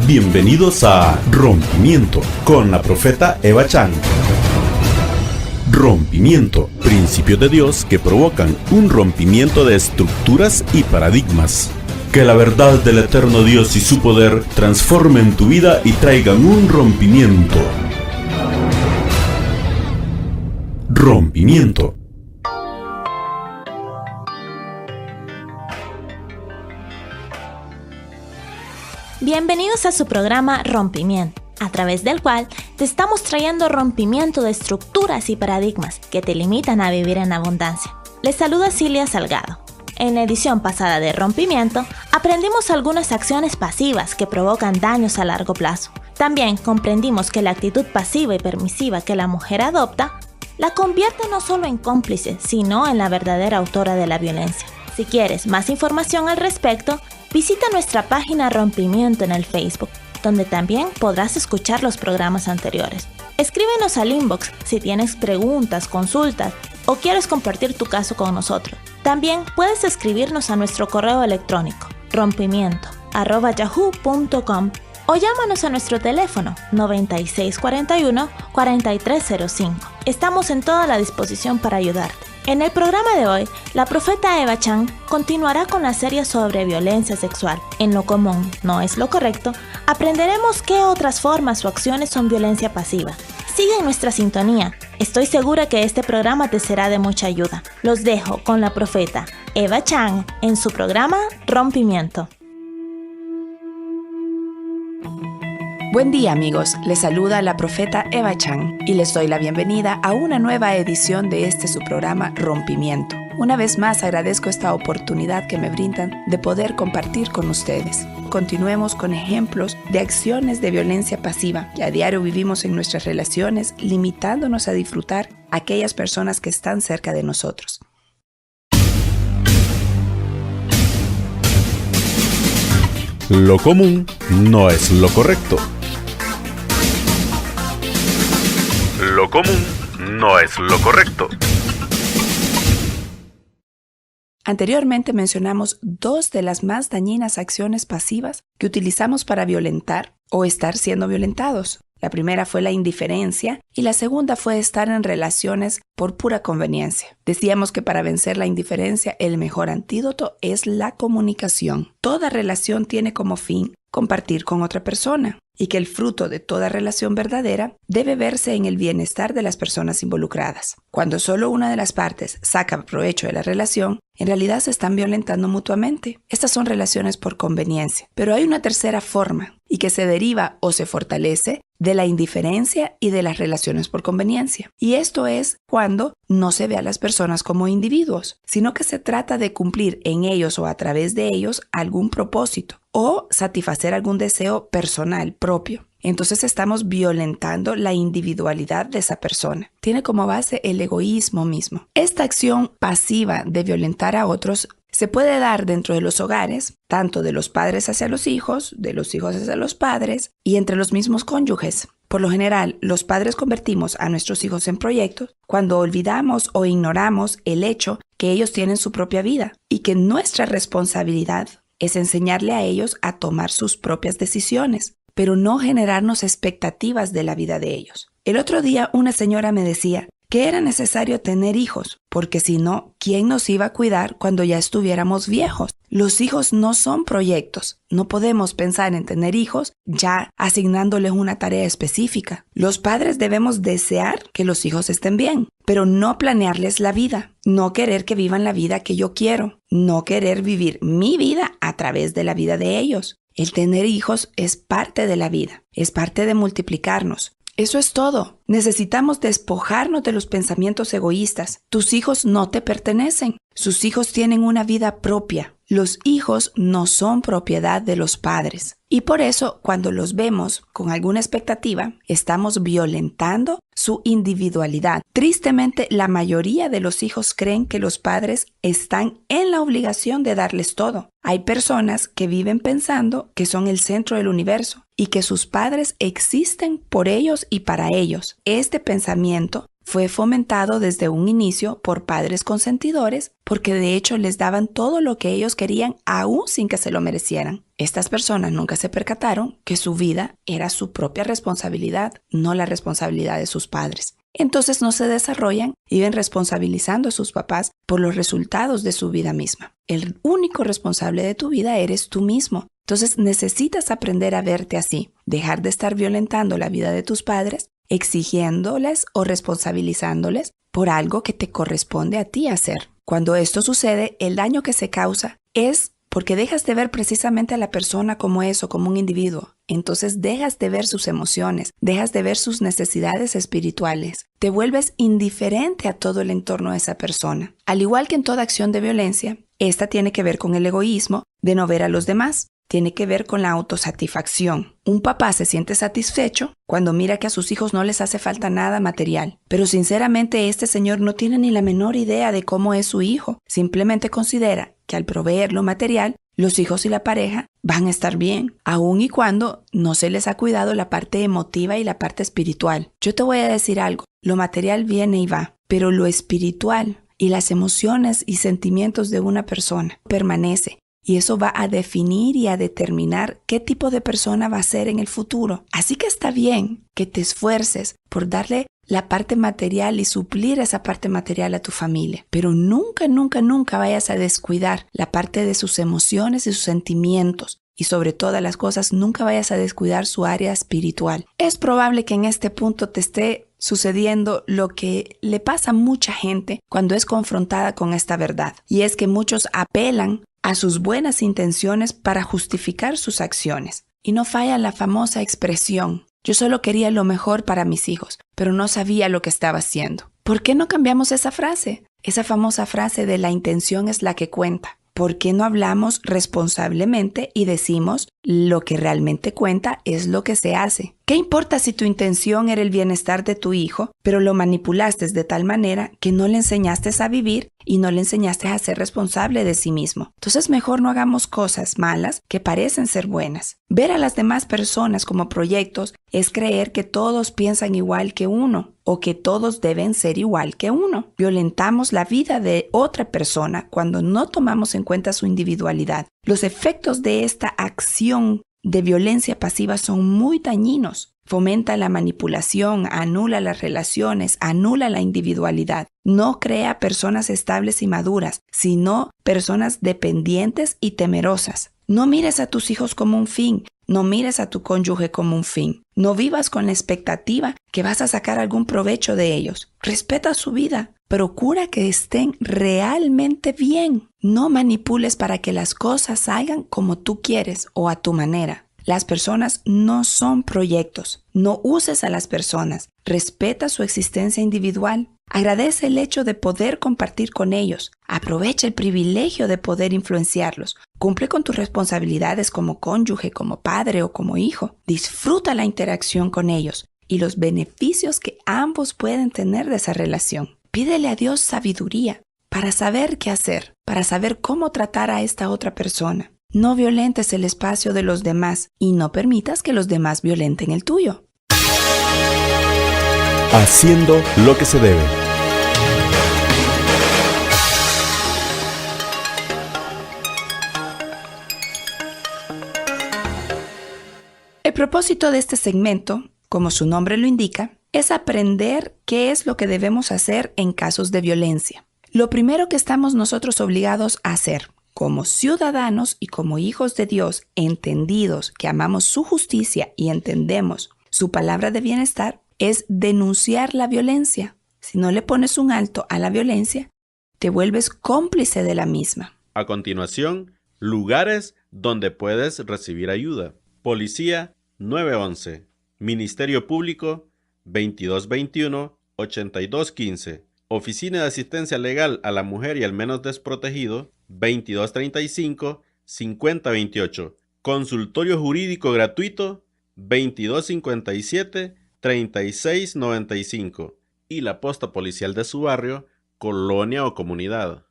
Bienvenidos a Rompimiento con la profeta Eva Chan. Rompimiento, principios de Dios que provocan un rompimiento de estructuras y paradigmas. Que la verdad del eterno Dios y su poder transformen tu vida y traigan un rompimiento. Rompimiento. Bienvenidos a su programa Rompimiento, a través del cual te estamos trayendo rompimiento de estructuras y paradigmas que te limitan a vivir en abundancia. Les saluda Cilia Salgado. En la edición pasada de Rompimiento, aprendimos algunas acciones pasivas que provocan daños a largo plazo. También comprendimos que la actitud pasiva y permisiva que la mujer adopta la convierte no solo en cómplice, sino en la verdadera autora de la violencia. Si quieres más información al respecto, visita nuestra página Rompimiento en el Facebook, donde también podrás escuchar los programas anteriores. Escríbenos al inbox si tienes preguntas, consultas o quieres compartir tu caso con nosotros. También puedes escribirnos a nuestro correo electrónico rompimiento@yahoo.com o llámanos a nuestro teléfono 9641-4305. Estamos en toda la disposición para ayudarte. En el programa de hoy, la profeta Eva Chan continuará con la serie sobre violencia sexual. En lo común, no es lo correcto, aprenderemos qué otras formas o acciones son violencia pasiva. Sigue en nuestra sintonía. Estoy segura que este programa te será de mucha ayuda. Los dejo con la profeta Eva Chan en su programa Rompimiento. Buen día amigos, les saluda la profeta Eva Chan y les doy la bienvenida a una nueva edición de su programa Rompimiento. Una vez más agradezco esta oportunidad que me brindan de poder compartir con ustedes. Continuemos con ejemplos de acciones de violencia pasiva que a diario vivimos en nuestras relaciones, limitándonos a disfrutar a aquellas personas que están cerca de nosotros. Lo común no es lo correcto. Lo común no es lo correcto. Anteriormente mencionamos dos de las más dañinas acciones pasivas que utilizamos para violentar o estar siendo violentados. La primera fue la indiferencia y la segunda fue estar en relaciones por pura conveniencia. Decíamos que para vencer la indiferencia el mejor antídoto es la comunicación. Toda relación tiene como fin compartir con otra persona y que el fruto de toda relación verdadera debe verse en el bienestar de las personas involucradas. Cuando solo una de las partes saca provecho de la relación, en realidad se están violentando mutuamente. Estas son relaciones por conveniencia. Pero hay una tercera forma y que se deriva o se fortalece de la indiferencia y de las relaciones por conveniencia. Y esto es cuando no se ve a las personas como individuos, sino que se trata de cumplir en ellos o a través de ellos algún propósito o satisfacer algún deseo personal propio. Entonces estamos violentando la individualidad de esa persona. Tiene como base el egoísmo mismo. Esta acción pasiva de violentar a otros se puede dar dentro de los hogares, tanto de los padres hacia los hijos, de los hijos hacia los padres y entre los mismos cónyuges. Por lo general, los padres convertimos a nuestros hijos en proyectos cuando olvidamos o ignoramos el hecho que ellos tienen su propia vida y que nuestra responsabilidad es enseñarle a ellos a tomar sus propias decisiones, pero no generarnos expectativas de la vida de ellos. El otro día una señora me decía que era necesario tener hijos, porque si no, ¿quién nos iba a cuidar cuando ya estuviéramos viejos? Los hijos no son proyectos. No podemos pensar en tener hijos ya asignándoles una tarea específica. Los padres debemos desear que los hijos estén bien, pero no planearles la vida, no querer que vivan la vida que yo quiero, no querer vivir mi vida a través de la vida de ellos. El tener hijos es parte de la vida, es parte de multiplicarnos. Eso es todo. Necesitamos despojarnos de los pensamientos egoístas. Tus hijos no te pertenecen. Sus hijos tienen una vida propia. Los hijos no son propiedad de los padres. Y por eso, cuando los vemos con alguna expectativa, estamos violentando su individualidad. Tristemente, la mayoría de los hijos creen que los padres están en la obligación de darles todo. Hay personas que viven pensando que son el centro del universo y que sus padres existen por ellos y para ellos. Este pensamiento fue fomentado desde un inicio por padres consentidores porque de hecho les daban todo lo que ellos querían aún sin que se lo merecieran. Estas personas nunca se percataron que su vida era su propia responsabilidad, no la responsabilidad de sus padres. Entonces no se desarrollan y ven responsabilizando a sus papás por los resultados de su vida misma. El único responsable de tu vida eres tú mismo. Entonces necesitas aprender a verte así, dejar de estar violentando la vida de tus padres, exigiéndoles o responsabilizándoles por algo que te corresponde a ti hacer. Cuando esto sucede, el daño que se causa es porque dejas de ver precisamente a la persona como eso, como un individuo. Entonces dejas de ver sus emociones, dejas de ver sus necesidades espirituales. Te vuelves indiferente a todo el entorno de esa persona. Al igual que en toda acción de violencia, esta tiene que ver con el egoísmo de no ver a los demás. Tiene que ver con la autosatisfacción. Un papá se siente satisfecho cuando mira que a sus hijos no les hace falta nada material. Pero sinceramente este señor no tiene ni la menor idea de cómo es su hijo. Simplemente considera que al proveer lo material, los hijos y la pareja van a estar bien, aun y cuando no se les ha cuidado la parte emotiva y la parte espiritual. Yo te voy a decir algo, lo material viene y va, pero lo espiritual y las emociones y sentimientos de una persona permanece. Y eso va a definir y a determinar qué tipo de persona va a ser en el futuro. Así que está bien que te esfuerces por darle la parte material y suplir esa parte material a tu familia. Pero nunca, nunca, nunca vayas a descuidar la parte de sus emociones y sus sentimientos. Y sobre todas las cosas, nunca vayas a descuidar su área espiritual. Es probable que en este punto te esté sucediendo lo que le pasa a mucha gente cuando es confrontada con esta verdad. Y es que muchos apelan a sus buenas intenciones para justificar sus acciones. Y no falla la famosa expresión, yo solo quería lo mejor para mis hijos, pero no sabía lo que estaba haciendo. ¿Por qué no cambiamos esa frase? Esa famosa frase de la intención es la que cuenta. ¿Por qué no hablamos responsablemente y decimos lo que realmente cuenta es lo que se hace? ¿Qué importa si tu intención era el bienestar de tu hijo, pero lo manipulaste de tal manera que no le enseñaste a vivir y no le enseñaste a ser responsable de sí mismo? Entonces mejor no hagamos cosas malas que parecen ser buenas. Ver a las demás personas como proyectos es creer que todos piensan igual que uno o que todos deben ser igual que uno. Violentamos la vida de otra persona cuando no tomamos en cuenta su individualidad. Los efectos de esta acción de violencia pasiva son muy dañinos. Fomenta la manipulación, anula las relaciones, anula la individualidad. No crea personas estables y maduras, sino personas dependientes y temerosas. No mires a tus hijos como un fin, no mires a tu cónyuge como un fin. No vivas con la expectativa que vas a sacar algún provecho de ellos. Respeta su vida. Procura que estén realmente bien. No manipules para que las cosas salgan como tú quieres o a tu manera. Las personas no son proyectos. No uses a las personas. Respeta su existencia individual. Agradece el hecho de poder compartir con ellos. Aprovecha el privilegio de poder influenciarlos. Cumple con tus responsabilidades como cónyuge, como padre o como hijo. Disfruta la interacción con ellos y los beneficios que ambos pueden tener de esa relación. Pídele a Dios sabiduría para saber qué hacer, para saber cómo tratar a esta otra persona. No violentes el espacio de los demás y no permitas que los demás violenten el tuyo. Haciendo lo que se debe. El propósito de este segmento, como su nombre lo indica, es aprender qué es lo que debemos hacer en casos de violencia. Lo primero que estamos nosotros obligados a hacer, como ciudadanos y como hijos de Dios, entendidos que amamos su justicia y entendemos su palabra de bienestar, es denunciar la violencia. Si no le pones un alto a la violencia, te vuelves cómplice de la misma. A continuación, lugares donde puedes recibir ayuda. Policía 911, Ministerio Público 2221-8215, Oficina de Asistencia Legal a la Mujer y al Menos Desprotegido 2235-5028, Consultorio Jurídico Gratuito 2257-3695 y la posta policial de su barrio, colonia o comunidad.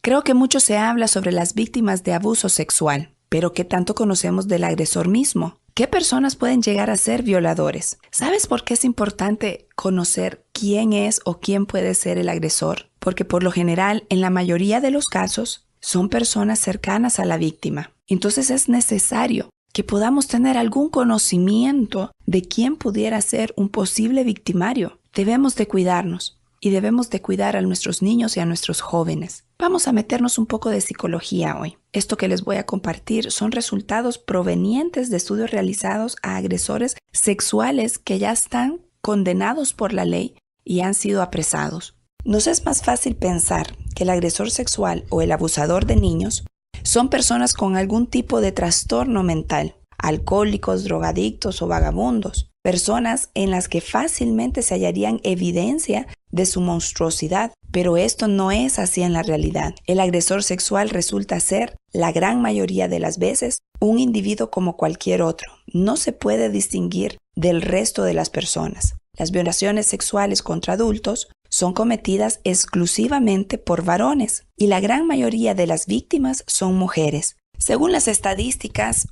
Creo que mucho se habla sobre las víctimas de abuso sexual, pero ¿qué tanto conocemos del agresor mismo? ¿Qué personas pueden llegar a ser violadores? ¿Sabes por qué es importante conocer quién es o quién puede ser el agresor? Porque por lo general, en la mayoría de los casos, son personas cercanas a la víctima. Entonces es necesario que podamos tener algún conocimiento de quién pudiera ser un posible victimario. Debemos de cuidarnos y debemos de cuidar a nuestros niños y a nuestros jóvenes. Vamos a meternos un poco de psicología hoy. Esto que les voy a compartir son resultados provenientes de estudios realizados a agresores sexuales que ya están condenados por la ley y han sido apresados. Nos es más fácil pensar que el agresor sexual o el abusador de niños son personas con algún tipo de trastorno mental, alcohólicos, drogadictos o vagabundos, personas en las que fácilmente se hallarían evidencia de su monstruosidad, pero esto no es así en la realidad. El agresor sexual resulta ser, la gran mayoría de las veces, un individuo como cualquier otro. No se puede distinguir del resto de las personas. Las violaciones sexuales contra adultos son cometidas exclusivamente por varones y la gran mayoría de las víctimas son mujeres. Según las estadísticas,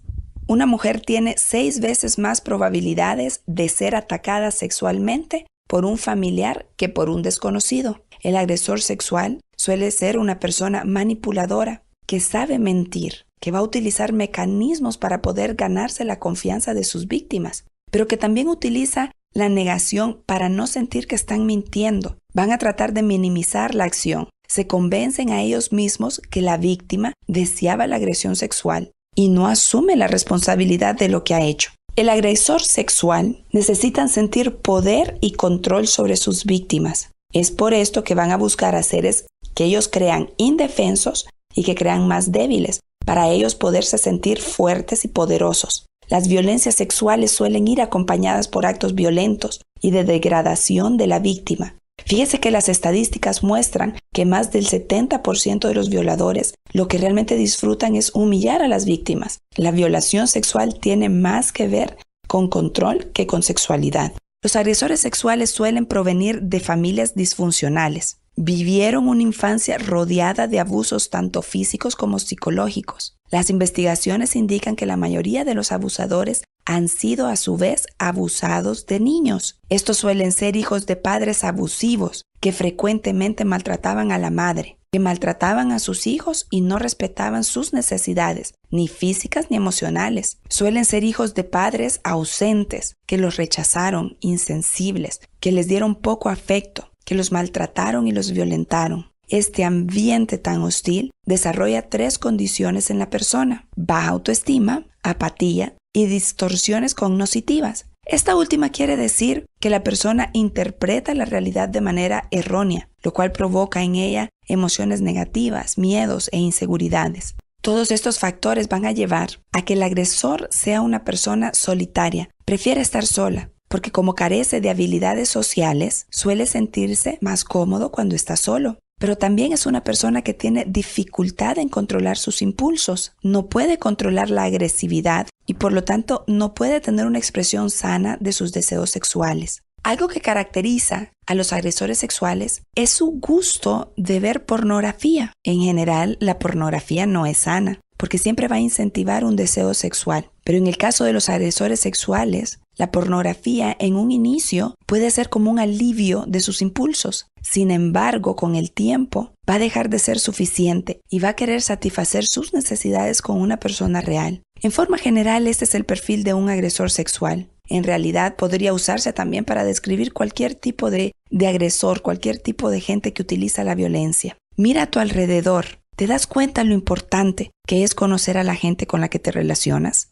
una mujer tiene 6 veces más probabilidades de ser atacada sexualmente por un familiar que por un desconocido. El agresor sexual suele ser una persona manipuladora que sabe mentir, que va a utilizar mecanismos para poder ganarse la confianza de sus víctimas, pero que también utiliza la negación para no sentir que están mintiendo. Van a tratar de minimizar la acción. Se convencen a ellos mismos que la víctima deseaba la agresión sexual y no asume la responsabilidad de lo que ha hecho. El agresor sexual necesita sentir poder y control sobre sus víctimas. Es por esto que van a buscar a seres que ellos crean indefensos y que crean más débiles, para ellos poderse sentir fuertes y poderosos. Las violencias sexuales suelen ir acompañadas por actos violentos y de degradación de la víctima. Fíjese que las estadísticas muestran que más del 70% de los violadores lo que realmente disfrutan es humillar a las víctimas. La violación sexual tiene más que ver con control que con sexualidad. Los agresores sexuales suelen provenir de familias disfuncionales. Vivieron una infancia rodeada de abusos tanto físicos como psicológicos. Las investigaciones indican que la mayoría de los abusadores han sido a su vez abusados de niños. Estos suelen ser hijos de padres abusivos que frecuentemente maltrataban a la madre, que maltrataban a sus hijos y no respetaban sus necesidades, ni físicas ni emocionales. Suelen ser hijos de padres ausentes, que los rechazaron, insensibles, que les dieron poco afecto, que los maltrataron y los violentaron. Este ambiente tan hostil desarrolla 3 condiciones en la persona: baja autoestima, apatía y distorsiones cognitivas. Esta última quiere decir que la persona interpreta la realidad de manera errónea, lo cual provoca en ella emociones negativas, miedos e inseguridades. Todos estos factores van a llevar a que el agresor sea una persona solitaria, prefiere estar sola, porque como carece de habilidades sociales, suele sentirse más cómodo cuando está solo. Pero también es una persona que tiene dificultad en controlar sus impulsos, no puede controlar la agresividad y por lo tanto no puede tener una expresión sana de sus deseos sexuales. Algo que caracteriza a los agresores sexuales es su gusto de ver pornografía. En general, la pornografía no es sana, porque siempre va a incentivar un deseo sexual. Pero en el caso de los agresores sexuales, la pornografía en un inicio puede ser como un alivio de sus impulsos. Sin embargo, con el tiempo va a dejar de ser suficiente y va a querer satisfacer sus necesidades con una persona real. En forma general, este es el perfil de un agresor sexual. En realidad, podría usarse también para describir cualquier tipo de agresor, cualquier tipo de gente que utiliza la violencia. Mira a tu alrededor. ¿Te das cuenta lo importante que es conocer a la gente con la que te relacionas?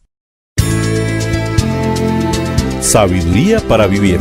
Sabiduría para vivir.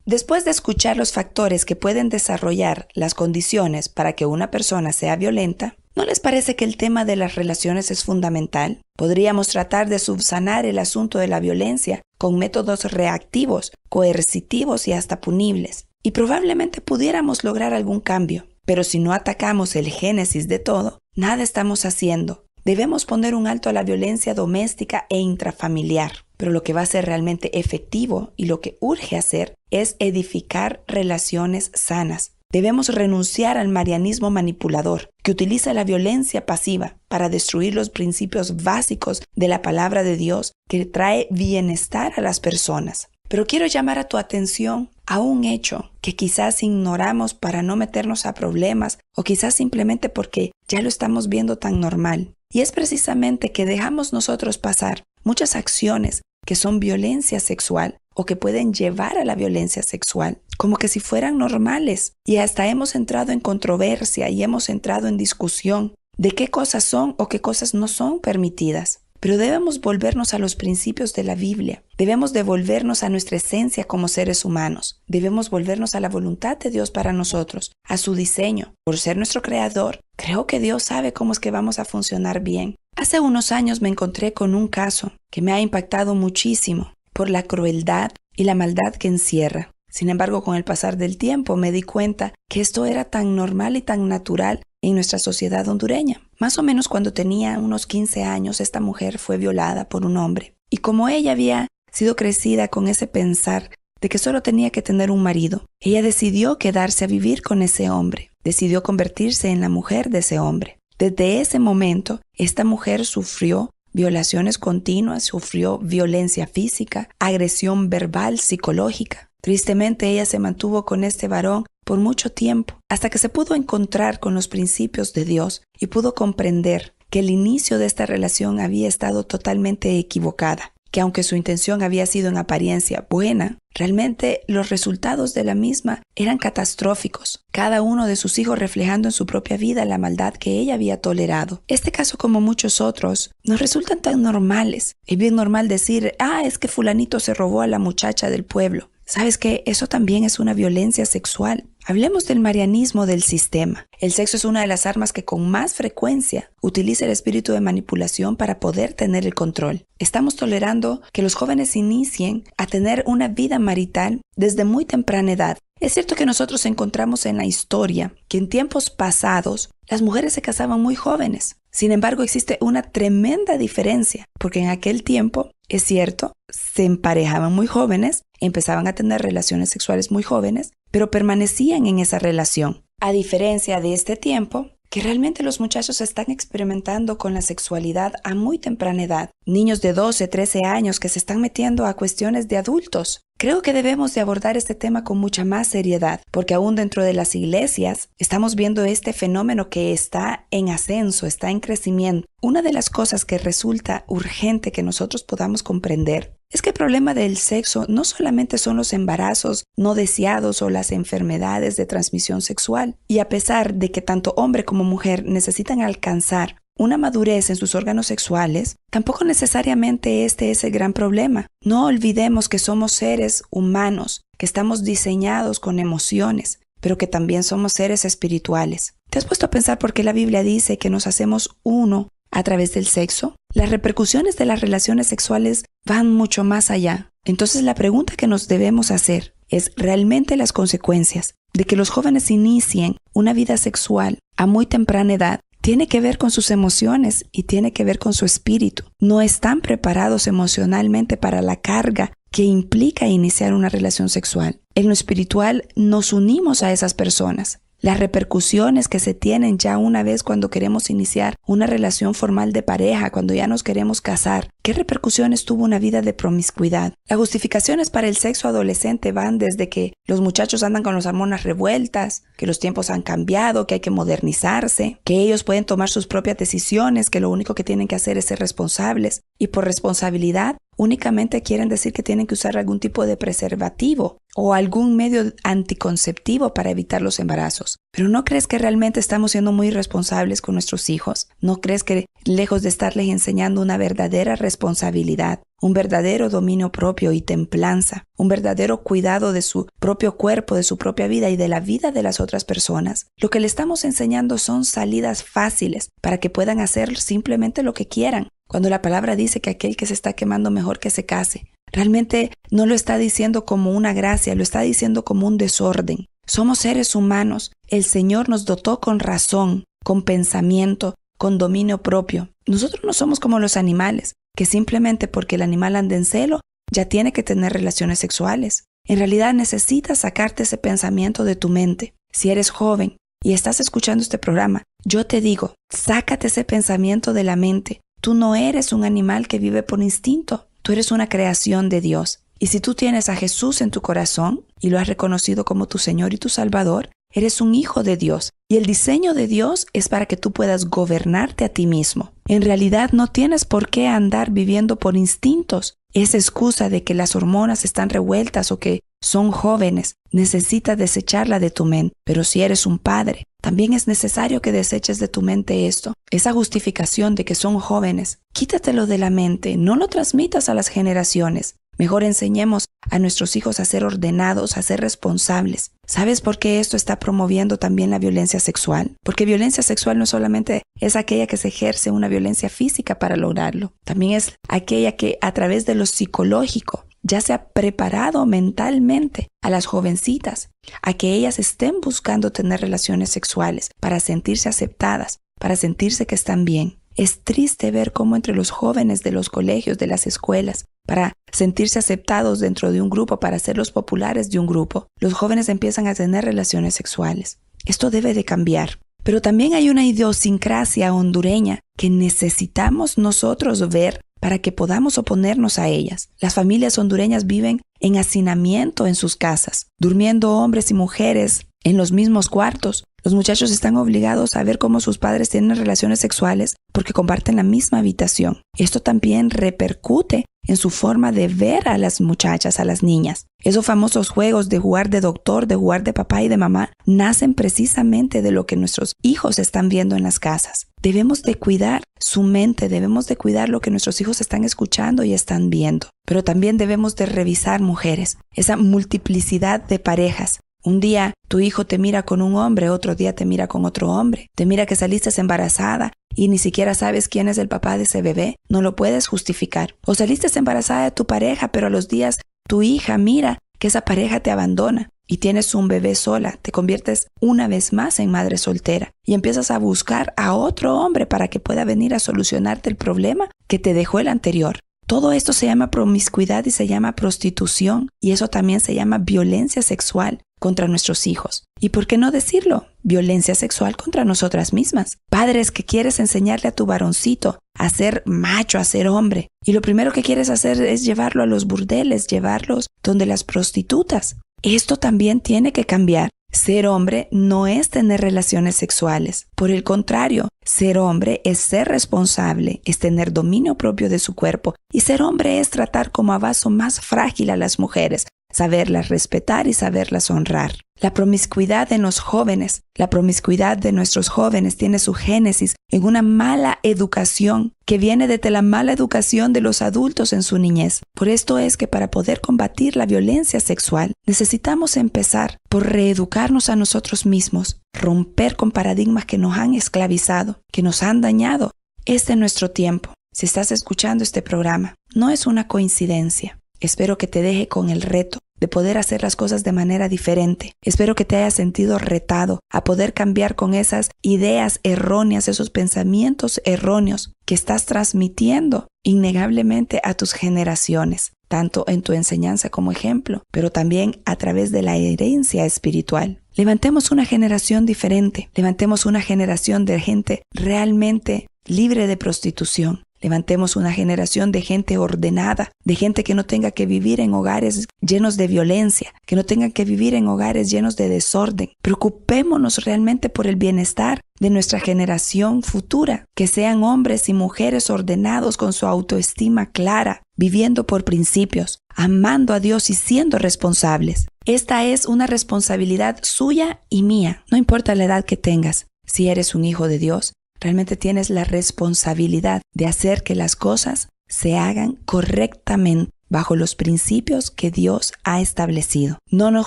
Después de escuchar los factores que pueden desarrollar las condiciones para que una persona sea violenta, ¿no les parece que el tema de las relaciones es fundamental? Podríamos tratar de subsanar el asunto de la violencia con métodos reactivos, coercitivos y hasta punibles. Y probablemente pudiéramos lograr algún cambio. Pero si no atacamos el génesis de todo, nada estamos haciendo. Debemos poner un alto a la violencia doméstica e intrafamiliar. Pero lo que va a ser realmente efectivo y lo que urge hacer es edificar relaciones sanas. Debemos renunciar al marianismo manipulador, que utiliza la violencia pasiva para destruir los principios básicos de la palabra de Dios que trae bienestar a las personas. Pero quiero llamar a tu atención a un hecho que quizás ignoramos para no meternos a problemas o quizás simplemente porque ya lo estamos viendo tan normal. Y es precisamente que dejamos nosotros pasar muchas acciones que son violencia sexual o que pueden llevar a la violencia sexual, como que si fueran normales. Y hasta hemos entrado en controversia y hemos entrado en discusión de qué cosas son o qué cosas no son permitidas. Pero debemos volvernos a los principios de la Biblia. Debemos devolvernos a nuestra esencia como seres humanos. Debemos volvernos a la voluntad de Dios para nosotros, a su diseño. Por ser nuestro creador, creo que Dios sabe cómo es que vamos a funcionar bien. Hace unos años me encontré con un caso que me ha impactado muchísimo por la crueldad y la maldad que encierra. Sin embargo, con el pasar del tiempo me di cuenta que esto era tan normal y tan natural en nuestra sociedad hondureña. Más o menos cuando tenía unos 15 años, esta mujer fue violada por un hombre. Y como ella había sido crecida con ese pensar de que solo tenía que tener un marido, ella decidió quedarse a vivir con ese hombre. Decidió convertirse en la mujer de ese hombre. Desde ese momento, esta mujer sufrió violaciones continuas, sufrió violencia física, agresión verbal, psicológica. Tristemente, ella se mantuvo con este varón por mucho tiempo, hasta que se pudo encontrar con los principios de Dios y pudo comprender que el inicio de esta relación había estado totalmente equivocada, que aunque su intención había sido en apariencia buena, realmente los resultados de la misma eran catastróficos, cada uno de sus hijos reflejando en su propia vida la maldad que ella había tolerado. Este caso, como muchos otros, nos resultan tan normales. Es bien normal decir, es que fulanito se robó a la muchacha del pueblo. ¿Sabes qué? Eso también es una violencia sexual. Hablemos del marianismo del sistema. El sexo es una de las armas que con más frecuencia utiliza el espíritu de manipulación para poder tener el control. Estamos tolerando que los jóvenes inicien a tener una vida marital desde muy temprana edad. Es cierto que nosotros encontramos en la historia que en tiempos pasados las mujeres se casaban muy jóvenes. Sin embargo, existe una tremenda diferencia, porque en aquel tiempo, es cierto, se emparejaban muy jóvenes, empezaban a tener relaciones sexuales muy jóvenes, pero permanecían en esa relación. A diferencia de este tiempo, que realmente los muchachos están experimentando con la sexualidad a muy temprana edad. Niños de 12, 13 años que se están metiendo a cuestiones de adultos. Creo que debemos de abordar este tema con mucha más seriedad, porque aún dentro de las iglesias estamos viendo este fenómeno que está en ascenso, está en crecimiento. Una de las cosas que resulta urgente que nosotros podamos comprender es que el problema del sexo no solamente son los embarazos no deseados o las enfermedades de transmisión sexual. Y a pesar de que tanto hombre como mujer necesitan alcanzar una madurez en sus órganos sexuales, tampoco necesariamente este es el gran problema. No olvidemos que somos seres humanos, que estamos diseñados con emociones, pero que también somos seres espirituales. ¿Te has puesto a pensar por qué la Biblia dice que nos hacemos uno a través del sexo? Las repercusiones de las relaciones sexuales van mucho más allá. Entonces la pregunta que nos debemos hacer es realmente las consecuencias de que los jóvenes inicien una vida sexual a muy temprana edad. Tiene que ver con sus emociones y tiene que ver con su espíritu. No están preparados emocionalmente para la carga que implica iniciar una relación sexual. En lo espiritual nos unimos a esas personas. Las repercusiones que se tienen ya una vez cuando queremos iniciar una relación formal de pareja, cuando ya nos queremos casar. ¿Qué repercusiones tuvo una vida de promiscuidad? Las justificaciones para el sexo adolescente van desde que los muchachos andan con las hormonas revueltas, que los tiempos han cambiado, que hay que modernizarse, que ellos pueden tomar sus propias decisiones, que lo único que tienen que hacer es ser responsables. Y por responsabilidad, únicamente quieren decir que tienen que usar algún tipo de preservativo o algún medio anticonceptivo para evitar los embarazos. ¿Pero no crees que realmente estamos siendo muy responsables con nuestros hijos? ¿No crees que lejos de estarles enseñando una verdadera responsabilidad, un verdadero dominio propio y templanza, un verdadero cuidado de su propio cuerpo, de su propia vida y de la vida de las otras personas? Lo que le estamos enseñando son salidas fáciles para que puedan hacer simplemente lo que quieran. Cuando la palabra dice que aquel que se está quemando mejor que se case, realmente no lo está diciendo como una gracia, lo está diciendo como un desorden. Somos seres humanos. El Señor nos dotó con razón, con pensamiento, con dominio propio. Nosotros no somos como los animales, que simplemente porque el animal anda en celo, ya tiene que tener relaciones sexuales. En realidad necesitas sacarte ese pensamiento de tu mente. Si eres joven y estás escuchando este programa, Yo te digo, sácate ese pensamiento de la mente. Tú no eres un animal que vive por instinto. Tú eres una creación de Dios. Y si tú tienes a Jesús en tu corazón y lo has reconocido como tu Señor y tu Salvador, eres un hijo de Dios. Y el diseño de Dios es para que tú puedas gobernarte a ti mismo. En realidad no tienes por qué andar viviendo por instintos. Esa excusa de que las hormonas están revueltas o que son jóvenes, necesitas desecharla de tu mente. Pero si eres un padre, también es necesario que deseches de tu mente esto. Esa justificación de que son jóvenes, quítatelo de la mente, no lo transmitas a las generaciones. Mejor enseñemos a nuestros hijos a ser ordenados, a ser responsables. ¿Sabes por qué esto está promoviendo también la violencia sexual? Porque violencia sexual no solamente es aquella que se ejerce una violencia física para lograrlo. También es aquella que a través de lo psicológico ya se ha preparado mentalmente a las jovencitas a que ellas estén buscando tener relaciones sexuales para sentirse aceptadas, para sentirse que están bien. Es triste ver cómo entre los jóvenes de los colegios, de las escuelas, para sentirse aceptados dentro de un grupo, para ser los populares de un grupo, los jóvenes empiezan a tener relaciones sexuales. Esto debe de cambiar. Pero también hay una idiosincrasia hondureña que necesitamos nosotros ver para que podamos oponernos a ellas. Las familias hondureñas viven en hacinamiento en sus casas, durmiendo hombres y mujeres en los mismos cuartos. Los muchachos están obligados a ver cómo sus padres tienen relaciones sexuales porque comparten la misma habitación. Esto también repercute en su forma de ver a las muchachas, a las niñas. Esos famosos juegos de jugar de doctor, de jugar de papá y de mamá, nacen precisamente de lo que nuestros hijos están viendo en las casas. Debemos de cuidar su mente, debemos de cuidar lo que nuestros hijos están escuchando y están viendo. Pero también debemos de revisar, mujeres, esa multiplicidad de parejas. Un día tu hijo te mira con un hombre, otro día te mira con otro hombre. Te mira que saliste embarazada y ni siquiera sabes quién es el papá de ese bebé. No lo puedes justificar. O saliste embarazada de tu pareja, pero a los días tu hija mira que esa pareja te abandona y tienes un bebé sola. Te conviertes una vez más en madre soltera y empiezas a buscar a otro hombre para que pueda venir a solucionarte el problema que te dejó el anterior. Todo esto se llama promiscuidad y se llama prostitución, y eso también se llama violencia sexual contra nuestros hijos. ¿Y por qué no decirlo? Violencia sexual contra nosotras mismas. Padres que quieres enseñarle a tu varoncito a ser macho, a ser hombre, y lo primero que quieres hacer es llevarlo a los burdeles, llevarlos donde las prostitutas. Esto también tiene que cambiar. Ser hombre no es tener relaciones sexuales. Por el contrario, ser hombre es ser responsable, es tener dominio propio de su cuerpo. Y ser hombre es tratar como a vaso más frágil a las mujeres, saberlas respetar y saberlas honrar. La promiscuidad en los jóvenes, la promiscuidad de nuestros jóvenes tiene su génesis en una mala educación que viene desde la mala educación de los adultos en su niñez. Por esto es que para poder combatir la violencia sexual necesitamos empezar por reeducarnos a nosotros mismos, romper con paradigmas que nos han esclavizado, que nos han dañado. Este es nuestro tiempo. Si estás escuchando este programa, no es una coincidencia. Espero que te deje con el reto de poder hacer las cosas de manera diferente. Espero que te hayas sentido retado a poder cambiar con esas ideas erróneas, esos pensamientos erróneos que estás transmitiendo innegablemente a tus generaciones, tanto en tu enseñanza como ejemplo, pero también a través de la herencia espiritual. Levantemos una generación diferente, levantemos una generación de gente realmente libre de prostitución. Levantemos una generación de gente ordenada, de gente que no tenga que vivir en hogares llenos de violencia, que no tenga que vivir en hogares llenos de desorden. Preocupémonos realmente por el bienestar de nuestra generación futura, que sean hombres y mujeres ordenados con su autoestima clara, viviendo por principios, amando a Dios y siendo responsables. Esta es una responsabilidad suya y mía, no importa la edad que tengas. Si eres un hijo de Dios, realmente tienes la responsabilidad de hacer que las cosas se hagan correctamente bajo los principios que Dios ha establecido. No nos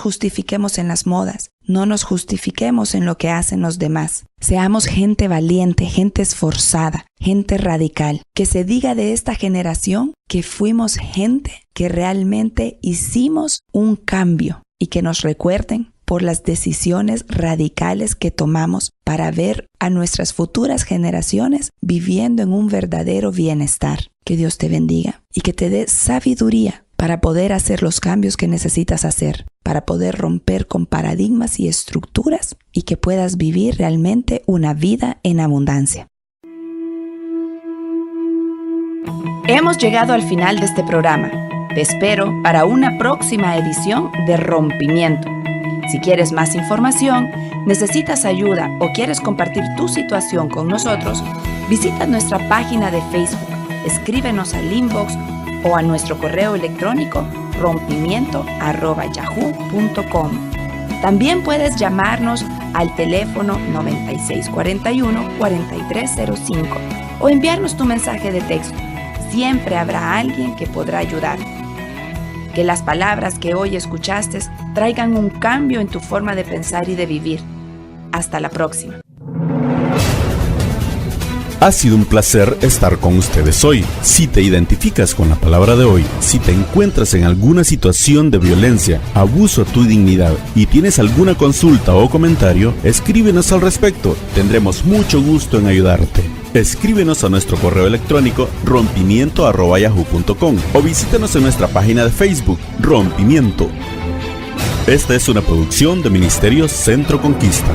justifiquemos en las modas, no nos justifiquemos en lo que hacen los demás. Seamos gente valiente, gente esforzada, gente radical. Que se diga de esta generación que fuimos gente que realmente hicimos un cambio y que nos recuerden por las decisiones radicales que tomamos para ver a nuestras futuras generaciones viviendo en un verdadero bienestar. Que Dios te bendiga y que te dé sabiduría para poder hacer los cambios que necesitas hacer, para poder romper con paradigmas y estructuras y que puedas vivir realmente una vida en abundancia. Hemos llegado al final de este programa. Te espero para una próxima edición de Rompimiento. Si quieres más información, necesitas ayuda o quieres compartir tu situación con nosotros, visita nuestra página de Facebook, escríbenos al inbox o a nuestro correo electrónico rompimiento@yahoo.com. También puedes llamarnos al teléfono 9641-4305 o enviarnos tu mensaje de texto. Siempre habrá alguien que podrá ayudar. Que las palabras que hoy escuchaste traigan un cambio en tu forma de pensar y de vivir. Hasta la próxima. Ha sido un placer estar con ustedes hoy. Si te identificas con la palabra de hoy, si te encuentras en alguna situación de violencia, abuso a tu dignidad y tienes alguna consulta o comentario, escríbenos al respecto. Tendremos mucho gusto en ayudarte. Escríbenos a nuestro correo electrónico rompimiento@yahoo.com o visítanos en nuestra página de Facebook, Rompimiento. Esta es una producción de Ministerio Centro Conquista.